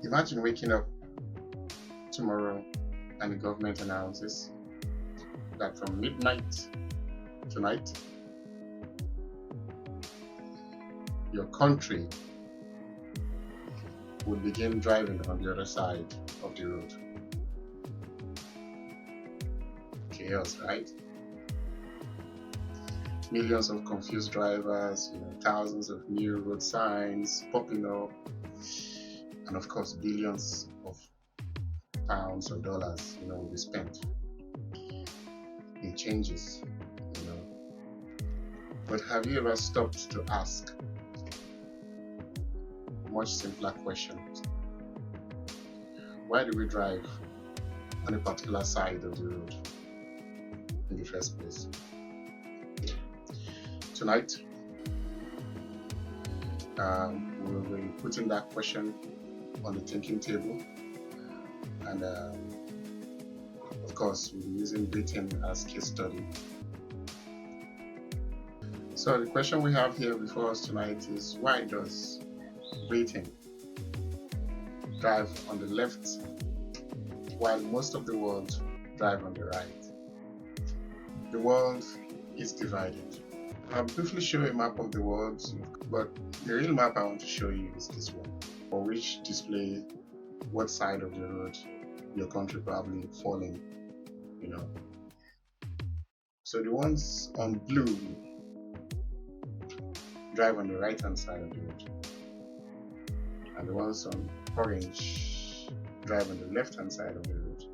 Imagine waking up tomorrow and the government announces that from midnight tonight, your country will begin driving on the other side of the road. Chaos, right? Millions of confused drivers, thousands of new road signs popping up, and of course, billions of pounds or dollars, will be spent in changes, But have you ever stopped to ask much simpler questions? Why do we drive on a particular side of the road in the first place? Tonight, we will be putting that question on the thinking table, and of course, we'll be using Britain as case study. So the question we have here before us tonight is, why does Britain drive on the left while most of the world drive on the right? The world is divided. I'll briefly show a map of the world, but the real map I want to show you is this one, for which display what side of the road your country probably falling, So the ones on blue drive on the right hand side of the road, and the ones on orange drive on the left hand side of the road.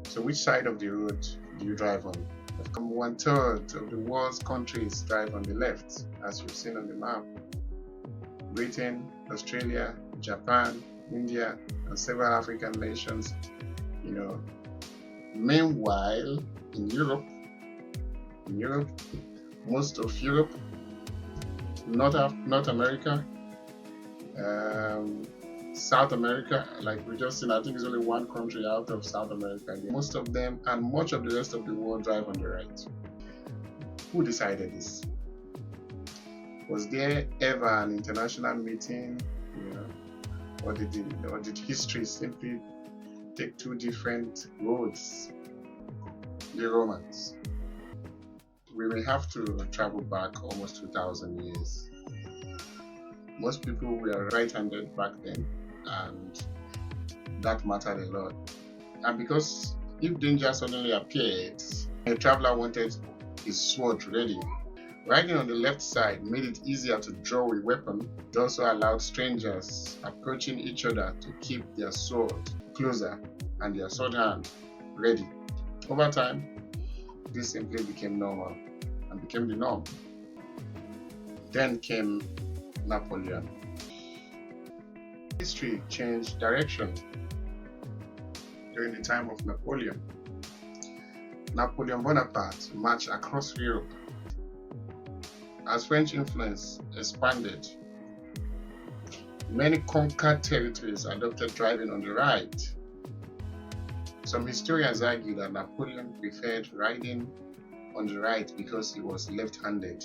So which side of the road do you drive on? 1/3 of the world's countries drive on the left, as you've seen on the map. Britain, Australia, Japan, India, and several African nations, Meanwhile, in Europe, most of Europe, North America, South America, like we just seen, I think it's only one country out of South America. Most of them and much of the rest of the world drive on the right. Who decided this? Was there ever an international meeting, or did history simply take two different roads? The Romans. We may have to travel back almost 2,000 years. Most people were right-handed back then, and that mattered a lot. And because if danger suddenly appeared, a traveler wanted his sword ready. Riding on the left side made it easier to draw a weapon. It also allowed strangers approaching each other to keep their sword closer and their sword hand ready. Over time, this simply became normal and became the norm. Then came Napoleon. History changed direction during the time of Napoleon. Napoleon Bonaparte marched across Europe. As French influence expanded, many conquered territories adopted driving on the right. Some historians argue that Napoleon preferred riding on the right because he was left-handed.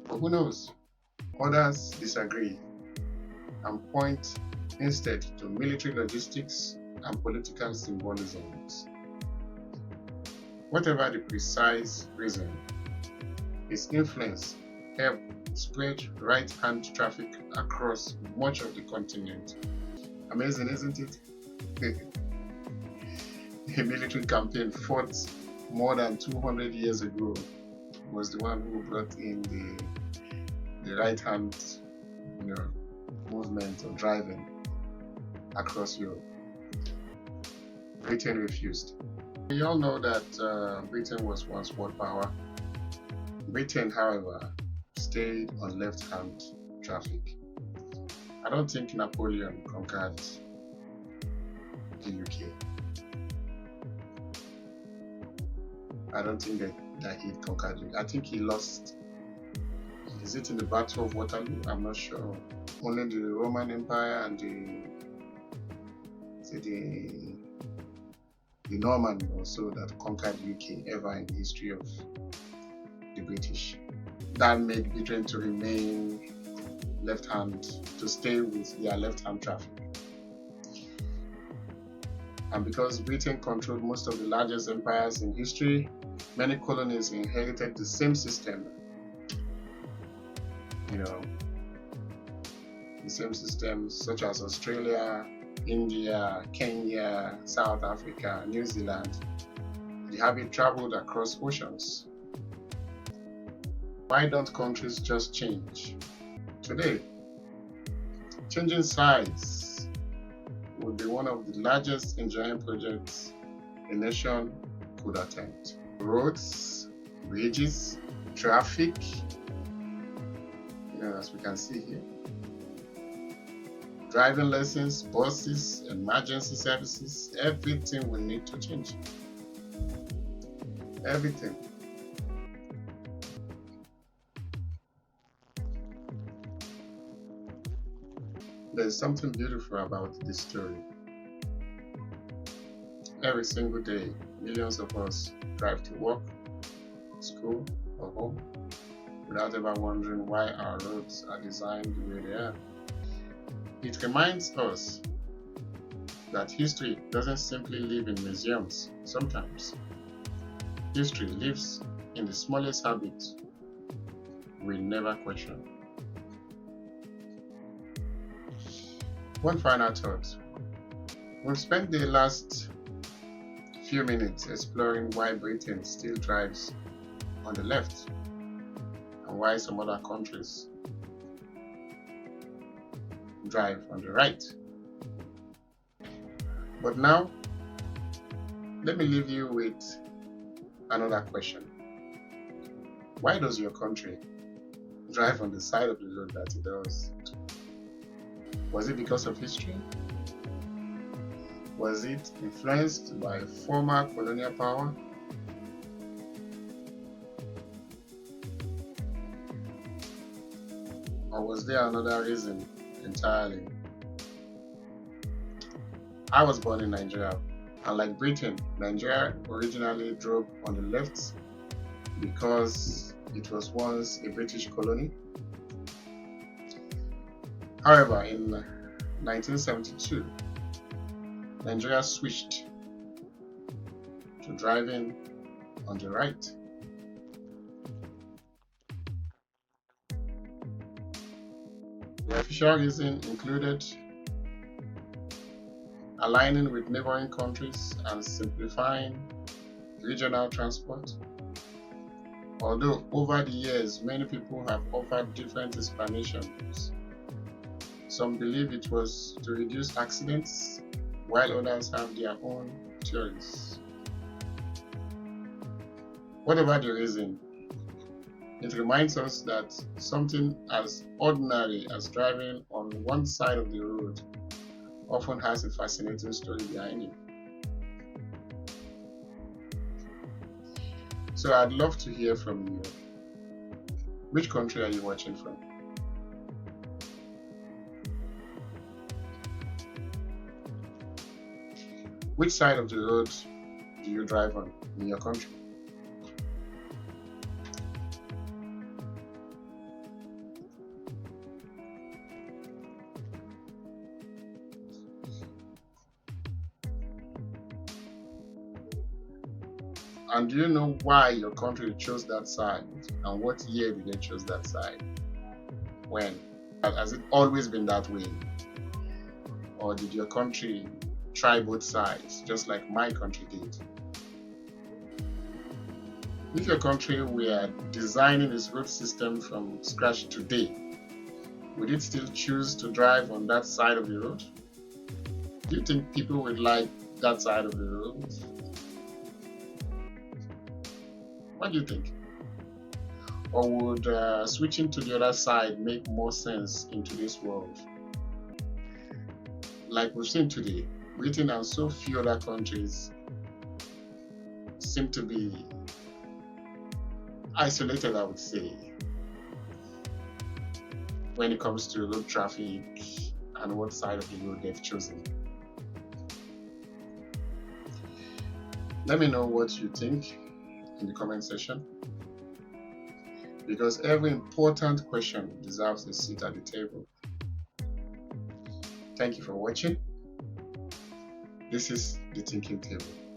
But who knows? Others disagree and point instead to military logistics and political symbolisms. Whatever the precise reason, his influence helped spread right-hand traffic across much of the continent. Amazing, isn't it? A military campaign fought more than 200 years ago was the one who brought in the right-hand, movement of driving across Europe. Britain refused. We all know that Britain was once world power. Britain, however, stayed on left-hand traffic. I don't think Napoleon conquered the UK. I don't think that he conquered it. I think he lost. Is it in the Battle of Waterloo? I'm not sure. Only the Roman Empire and the Norman also that conquered UK ever in the history of the British. That made Britain to remain left-hand, to stay with their left-hand traffic. And because Britain controlled most of the largest empires in history, many colonies inherited the same system. You know, the same systems such as Australia, India, Kenya, South Africa, New Zealand. The habit traveled across oceans. Why don't countries just change? Today, changing sides would be one of the largest engineering projects a nation could attempt. Roads, bridges, traffic, as we can see here. Driving lessons, buses, emergency services, everything will need to change. Everything. There's something beautiful about this story. Every single day, millions of us drive to work, school, or home without ever wondering why our roads are designed the way they are. It reminds us that history doesn't simply live in museums. Sometimes history lives in the smallest habits we never question. One final thought. We've spent the last few minutes exploring why Britain still drives on the left and why some other countries drive on the right. But now, let me leave you with another question. Why does your country drive on the side of the road that it does? Was it because of history? Was it influenced by former colonial power? Or was there another reason entirely? I was born in Nigeria, and like Britain, Nigeria originally drove on the left because it was once a British colony. However, in 1972, Nigeria switched to driving on the right. The official reason included aligning with neighboring countries and simplifying regional transport. Although over the years many people have offered different explanations. Some believe it was to reduce accidents, while others have their own theories. Whatever the reason, it reminds us that something as ordinary as driving on one side of the road often has a fascinating story behind it. So I'd love to hear from you. Which country are you watching from? Which side of the road do you drive on in your country? And do you know why your country chose that side? And what year did they choose that side? When? Has it always been that way? Or did your country try both sides, just like my country did? If your country were designing its road system from scratch today, would it still choose to drive on that side of the road? Do you think people would like that side of the road? What do you think? Or would switching to the other side make more sense in today's world? Like we've seen today, Britain and so few other countries seem to be isolated, I would say, when it comes to road traffic and what side of the road they've chosen. Let me know what you think in the comment section, because every important question deserves a seat at the table. Thank you for watching. This is the thinking table.